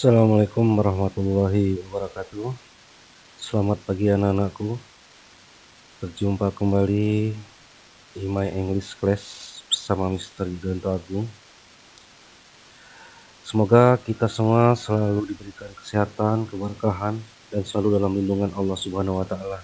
Assalamualaikum warahmatullahi wabarakatuh. Selamat pagi anak-anakku. Berjumpa kembali di My English Class bersama Mr. Yudanto Agung. Semoga kita semua selalu diberikan kesehatan, keberkahan, dan selalu dalam lindungan Allah Subhanahu wa Ta'ala.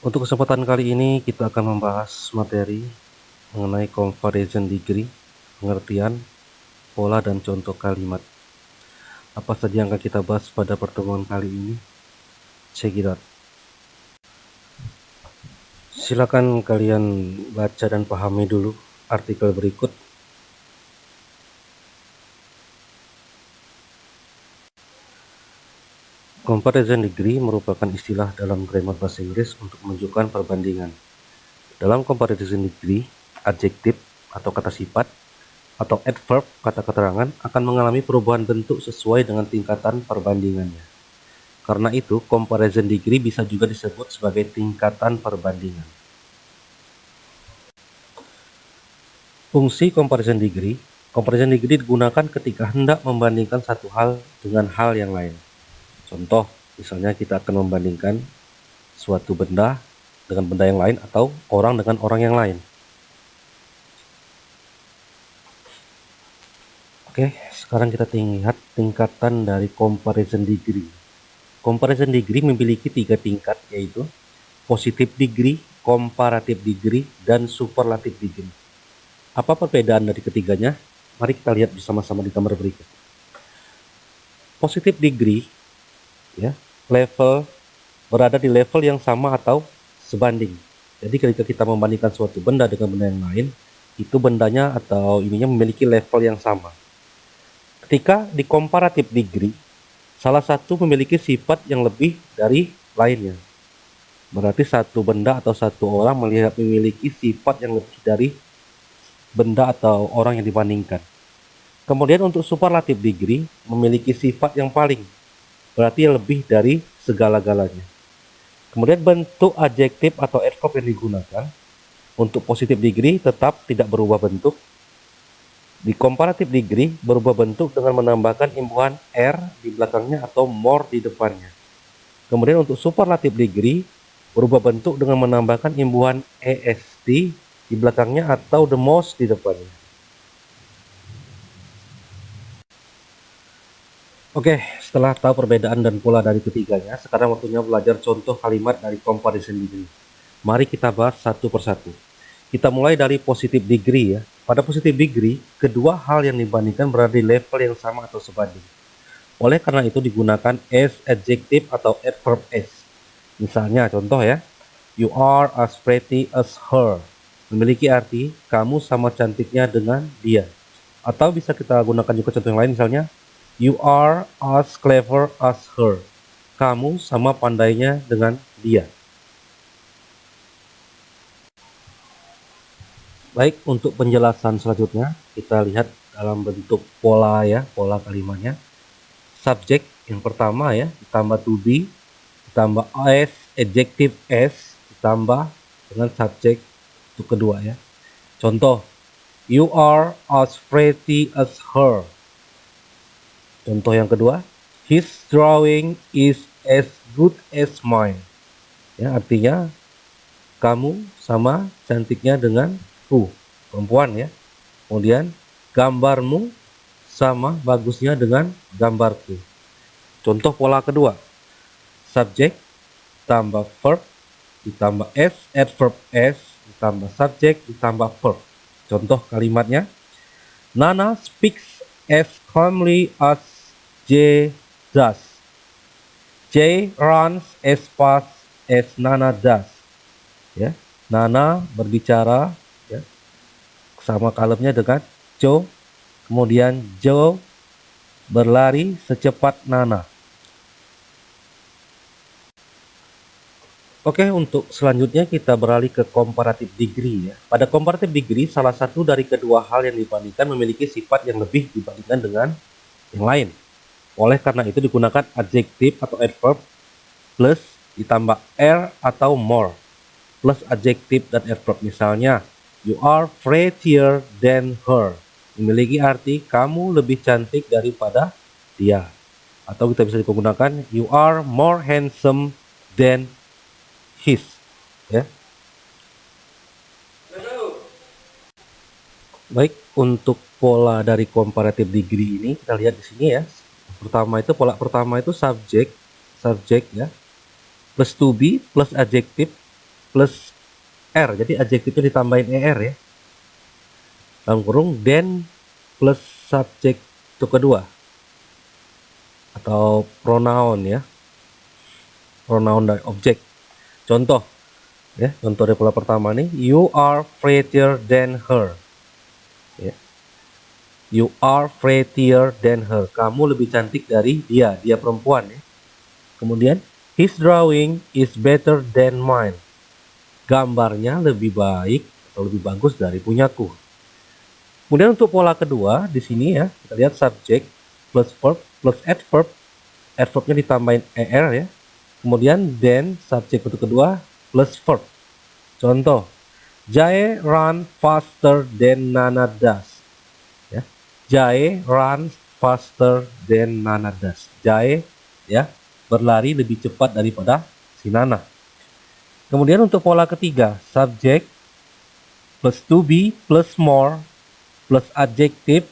Untuk kesempatan kali ini kita akan membahas materi mengenai comparison degree, pengertian, pola, dan contoh kalimat. Apa saja yang akan kita bahas pada pertemuan kali ini? Check it out. Silakan kalian baca dan pahami dulu artikel berikut. Comparison degree merupakan istilah dalam grammar bahasa Inggris untuk menunjukkan perbandingan. Dalam comparison degree, adjektif atau kata sifat atau adverb kata keterangan akan mengalami perubahan bentuk sesuai dengan tingkatan perbandingannya. Karena itu, comparison degree bisa juga disebut sebagai tingkatan perbandingan. Fungsi comparison degree digunakan ketika hendak membandingkan satu hal dengan hal yang lain. Contoh, misalnya kita akan membandingkan suatu benda dengan benda yang lain atau orang dengan orang yang lain. Oke, sekarang kita lihat tingkatan dari comparison degree. Comparison degree memiliki 3 tingkat, yaitu positive degree, comparative degree, dan superlative degree. Apa perbedaan dari ketiganya? Mari kita lihat bersama-sama di gambar berikut. Positive degree, ya, berada di level yang sama atau sebanding. Jadi ketika kita membandingkan suatu benda dengan benda yang lain, itu bendanya atau ininya memiliki level yang sama. Ketika di comparative degree, salah satu memiliki sifat yang lebih dari lainnya. Berarti satu benda atau satu orang memiliki sifat yang lebih dari benda atau orang yang dibandingkan. Kemudian untuk superlative degree memiliki sifat yang paling, berarti lebih dari segala-galanya. Kemudian bentuk adjektif atau adverb yang digunakan untuk positive degree tetap tidak berubah bentuk. Di comparative degree berubah bentuk dengan menambahkan imbuhan R di belakangnya atau more di depannya. Kemudian untuk superlative degree berubah bentuk dengan menambahkan imbuhan EST di belakangnya atau the most di depannya. Oke, setelah tahu perbedaan dan pola dari ketiganya, sekarang waktunya belajar contoh kalimat dari comparison degree. Mari kita bahas satu persatu. Kita mulai dari positive degree ya. Pada positive degree, kedua hal yang dibandingkan berada di level yang sama atau sebanding. Oleh karena itu digunakan as adjective atau adverb as. Misalnya contoh ya, you are as pretty as her. Memiliki arti kamu sama cantiknya dengan dia. Atau bisa kita gunakan juga contoh yang lain, misalnya you are as clever as her. Kamu sama pandainya dengan dia. Baik, untuk penjelasan selanjutnya kita lihat dalam bentuk pola ya, pola kalimatnya. Subjek yang pertama ya, ditambah to be, ditambah as, adjective as, ditambah dengan subjek untuk kedua ya. Contoh, you are as pretty as her. Contoh yang kedua, his drawing is as good as mine. Ya, artinya kamu sama cantiknya dengan perempuan ya. Kemudian gambarmu sama bagusnya dengan gambarku. Contoh pola kedua, subjek tambah verb ditambah s, adverb s ditambah subjek ditambah verb. Contoh kalimatnya, Nana speaks as calmly as J does. J runs as fast as Nana does. Ya, Nana berbicara ya, sama kalemnya dengan Joe. Kemudian Joe berlari secepat Nana. Oke, untuk selanjutnya kita beralih ke comparative degree ya. Pada comparative degree, salah satu dari kedua hal yang dibandingkan memiliki sifat yang lebih dibandingkan dengan yang lain. Oleh karena itu digunakan adjektif atau adverb plus ditambah R atau more plus adjektif dan adverb. Misalnya, you are prettier than her. memiliki arti kamu lebih cantik daripada dia. Atau kita bisa digunakan you are more handsome than his. Ya. Baik, untuk pola dari comparative degree ini kita lihat di sini ya. Pertama itu pola pertama itu subjek ya. Plus to be plus adjective plus R. Jadi adjektifnya ditambahin ER ya. Dalam kurung then plus subjek itu kedua. Atau pronoun ya. Pronoun dari objek. Contoh ya, contoh dari pola pertama nih, you are prettier than her. Ya. You are prettier than her. Kamu lebih cantik dari dia perempuan ya. Kemudian his drawing is better than mine. Gambarnya lebih baik atau lebih bagus dari punyaku. Kemudian untuk pola kedua di sini ya, kita lihat subjek plus verb plus adverb. Adverbnya ditambahin er ya. Kemudian then subjek untuk kedua plus verb. Contoh, Jae run faster than Nana does. Ya. Jae run faster than Nana does. Jae ya berlari lebih cepat daripada si Nana. Kemudian untuk pola ketiga, subjek plus to be plus more plus adjective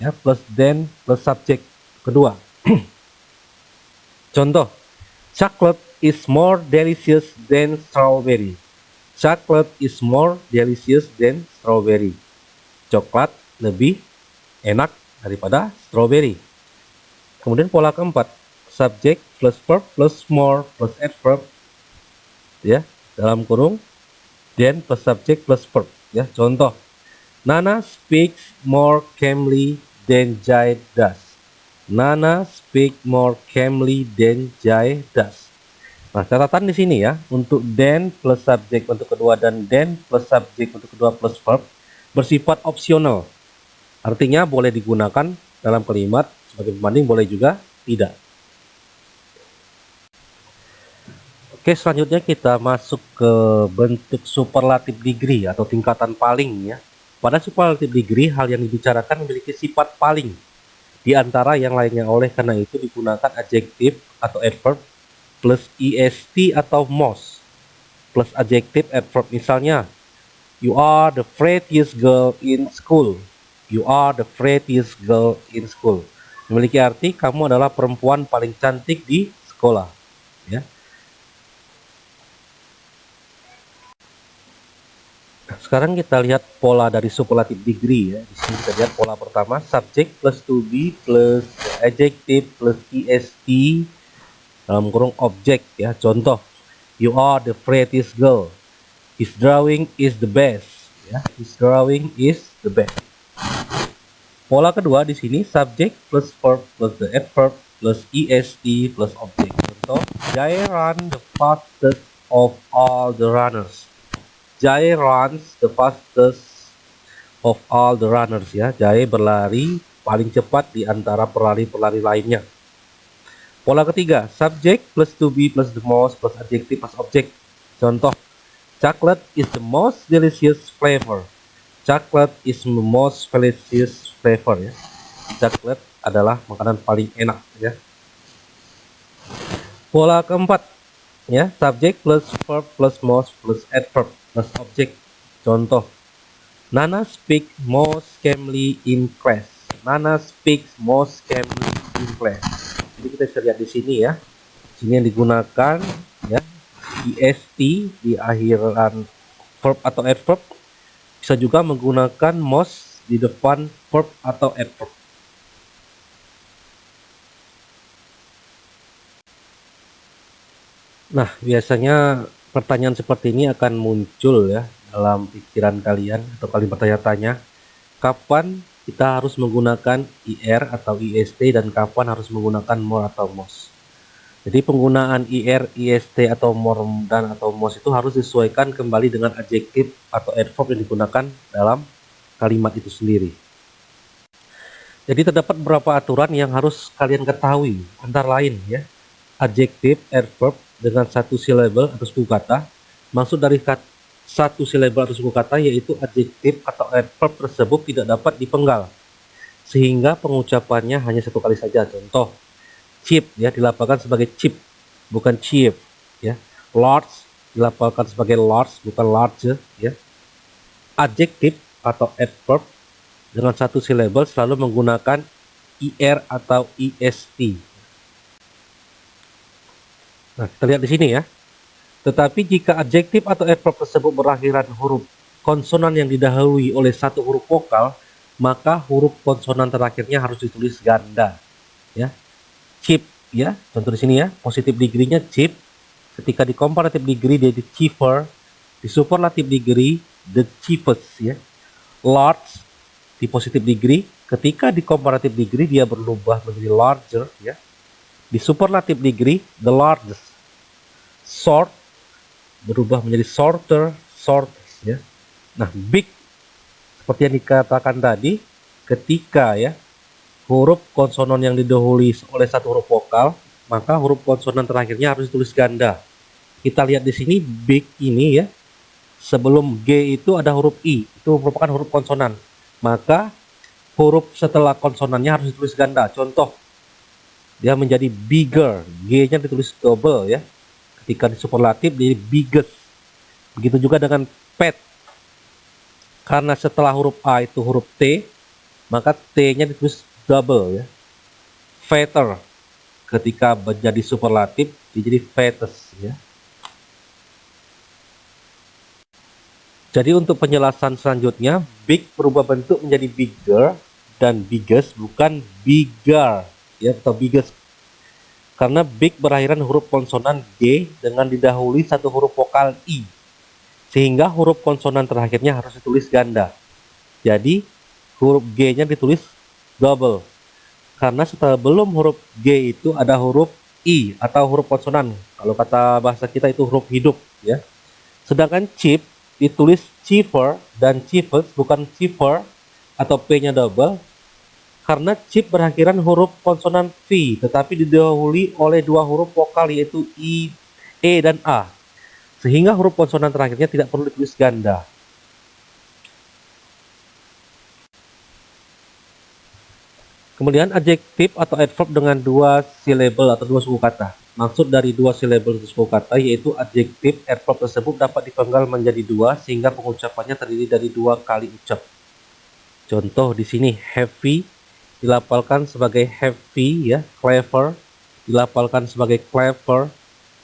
ya plus then plus subjek kedua. Contoh, chocolate is more delicious than strawberry. Chocolate is more delicious than strawberry. Coklat lebih enak daripada strawberry. Kemudian pola keempat, subjek plus verb plus more plus adverb ya, dalam kurung then plus subjek plus verb ya. Contoh, Nana speaks more calmly than Jai does. Nana speak more calmly than Jai does. Nah, catatan di sini ya, untuk then plus subjek untuk kedua dan then plus subjek untuk kedua plus verb bersifat opsional. Artinya boleh digunakan dalam kalimat sebagai pembanding, boleh juga tidak. Oke, selanjutnya kita masuk ke bentuk superlative degree atau tingkatan paling ya. Pada superlative degree, hal yang dibicarakan memiliki sifat paling di antara yang lainnya. Oleh karena itu digunakan adjektif atau adverb plus est atau most plus adjective adverb. Misalnya, you are the prettiest girl in school. You are the prettiest girl in school. Memiliki arti kamu adalah perempuan paling cantik di sekolah. Ya. Sekarang kita lihat pola dari superlative degree ya. Di sini kita lihat pola pertama, subjek plus to be plus adjective plus est dalam kurung objek ya. Contoh, you are the prettiest girl. His drawing is the best ya. His drawing is the best. Pola kedua di sini, subjek plus verb plus the adverb plus est plus objek. Contoh, Jai run the fastest of all the runners. Jai runs the fastest of all the runners ya. Jai berlari paling cepat di antara pelari-pelari lainnya. Pola ketiga, subjek plus to be plus the most plus adjective plus objek. Contoh, chocolate is the most delicious flavor. Chocolate is the most delicious flavor ya. Chocolate adalah makanan paling enak ya. Pola keempat ya, subjek plus verb plus most plus adverb plus objek. Contoh, Nana speaks most calmly in class. Nana speaks most calmly in class. Jadi kita bisa lihat di sini ya. Sini yang digunakan ya est di akhiran verb atau adverb. Bisa juga menggunakan most di depan verb atau adverb. Nah, biasanya pertanyaan seperti ini akan muncul ya dalam pikiran kalian atau kalian bertanya-tanya, kapan kita harus menggunakan ir atau ist dan kapan harus menggunakan more atau most. Jadi penggunaan ir, ist atau more dan atau most itu harus disesuaikan kembali dengan adjektif atau adverb yang digunakan dalam kalimat itu sendiri. Jadi terdapat beberapa aturan yang harus kalian ketahui, antara lain ya, adjektif, adverb dengan satu silabel atau suku kata. Maksud dari satu silabel atau suku kata yaitu adjektif atau adverb tersebut tidak dapat dipenggal sehingga pengucapannya hanya satu kali saja. Contoh, cheap ya dilafalkan sebagai cheap, bukan cheap ya. Large dilafalkan sebagai large, bukan large ya. Adjektif atau adverb dengan satu syllable selalu menggunakan er atau est. Nah, kita lihat di sini ya. Tetapi jika adjektif atau adverb tersebut berakhiran huruf konsonan yang didahului oleh satu huruf vokal, maka huruf konsonan terakhirnya harus ditulis ganda. Ya, cheap ya. Contoh di sini ya, positif degree-nya cheap. Ketika di comparative degree dia di cheaper, di superlative degree the cheapest ya. Large di positive degree, ketika di comparative degree dia berubah menjadi larger ya. Di superlative degree the largest. Short berubah menjadi shorter, shortest ya. Nah, big seperti yang dikatakan tadi, ketika ya huruf konsonan yang didahului oleh satu huruf vokal, maka huruf konsonan terakhirnya harus ditulis ganda. Kita lihat di sini big ini ya, sebelum G itu ada huruf I, itu merupakan huruf konsonan. Maka huruf setelah konsonannya harus ditulis ganda. Contoh, dia menjadi bigger, G-nya ditulis double ya. Ketika di superlatif jadi biggest. Begitu juga dengan pet. Karena setelah huruf A itu huruf T, maka T-nya ditulis double ya. Fatter. Ketika menjadi superlatif, dia jadi fattest ya. Jadi untuk penjelasan selanjutnya, big berubah bentuk menjadi bigger dan biggest, bukan bigger ya, atau biggest. Karena big berakhiran huruf konsonan G dengan didahului satu huruf vokal I, sehingga huruf konsonan terakhirnya harus ditulis ganda. Jadi huruf G-nya ditulis double, karena setelah belum huruf G itu ada huruf I atau huruf konsonan. Kalau kata bahasa kita itu huruf hidup ya. Sedangkan cheap ditulis cheaper dan cheapest, bukan cheaper atau P-nya double, karena cheap berakhiran huruf konsonan V, tetapi didahului oleh dua huruf vokal yaitu I, E, dan A, sehingga huruf konsonan terakhirnya tidak perlu ditulis ganda. Kemudian adjektif atau adverb dengan dua syllable atau dua suku kata. Maksud dari dua syllable suku kata yaitu adjektif adverb tersebut dapat dipenggal menjadi dua sehingga pengucapannya terdiri dari dua kali ucap. Contoh di sini heavy dilafalkan sebagai heavy ya, clever dilafalkan sebagai clever.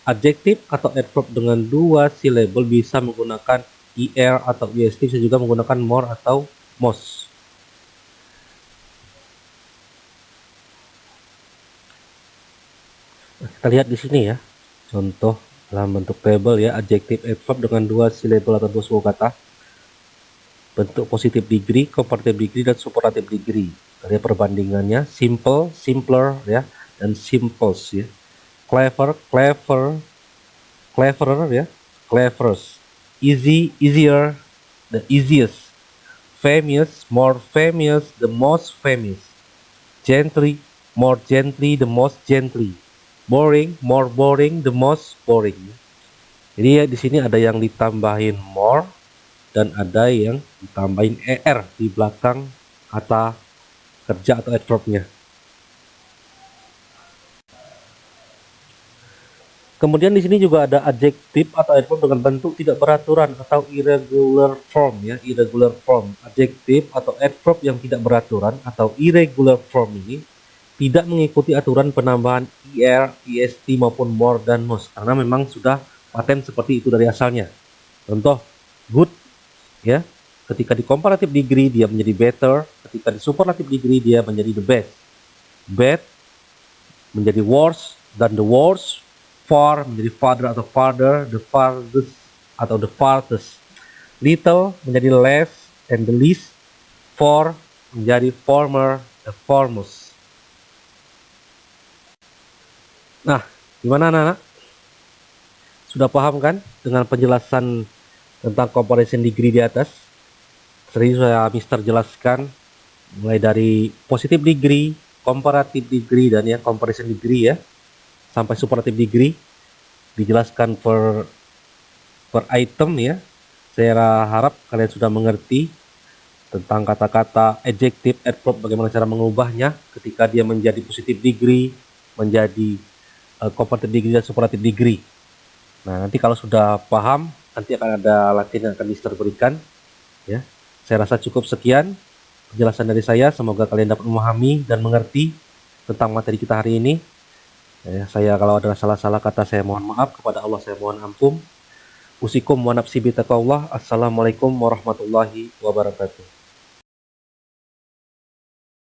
Adjektif atau adverb dengan dua syllable bisa menggunakan er atau est, bisa juga menggunakan more atau most. Kita lihat di sini ya, contoh dalam bentuk tabel ya, adjektif adverb dengan dua syllable atau dua suku kata, bentuk positive degree, comparative degree, dan superlative degree. Dari perbandingannya simple, simpler ya, dan simples ya. Clever, clever, cleverer ya, cleverest. Easy, easier, the easiest. Famous, more famous, the most famous. Gently, more gently, the most gently. Boring, more boring, the most boring. Jadi ya di sini ada yang ditambahin more dan ada yang ditambahin er di belakang kata kerja atau adverbnya. Kemudian di sini juga ada adjektif atau adverb dengan bentuk tidak beraturan atau irregular form ya, irregular form. Adjektif atau adverb yang tidak beraturan atau irregular form ini tidak mengikuti aturan penambahan er, est maupun more dan most, karena memang sudah paten seperti itu dari asalnya. Contoh, good ya, ketika di comparative degree dia menjadi better, ketika di superlative degree dia menjadi the best. Bad menjadi worse dan the worst. Far menjadi farther atau farther, the farthest atau the farthest. Little menjadi less and the least. For menjadi former, the foremost. Nah, gimana anak-anak? Sudah paham kan dengan penjelasan tentang comparison degree di atas? Tadi sudah Mister jelaskan mulai dari positive degree, comparative degree, dan ya comparison degree ya, sampai superlative degree. Dijelaskan per item ya. Saya harap kalian sudah mengerti tentang kata-kata adjective, adverb, bagaimana cara mengubahnya ketika dia menjadi positive degree, menjadi comparative degree dan superlative degree. Nah, nanti kalau sudah paham, nanti akan ada latihan yang akan Mister berikan. Ya, saya rasa cukup sekian penjelasan dari saya. Semoga kalian dapat memahami dan mengerti tentang materi kita hari ini. Ya, saya kalau ada salah-salah kata saya mohon maaf, kepada Allah saya mohon ampun. Usikum wa nafsi bitaqwallah. Assalamualaikum warahmatullahi wabarakatuh.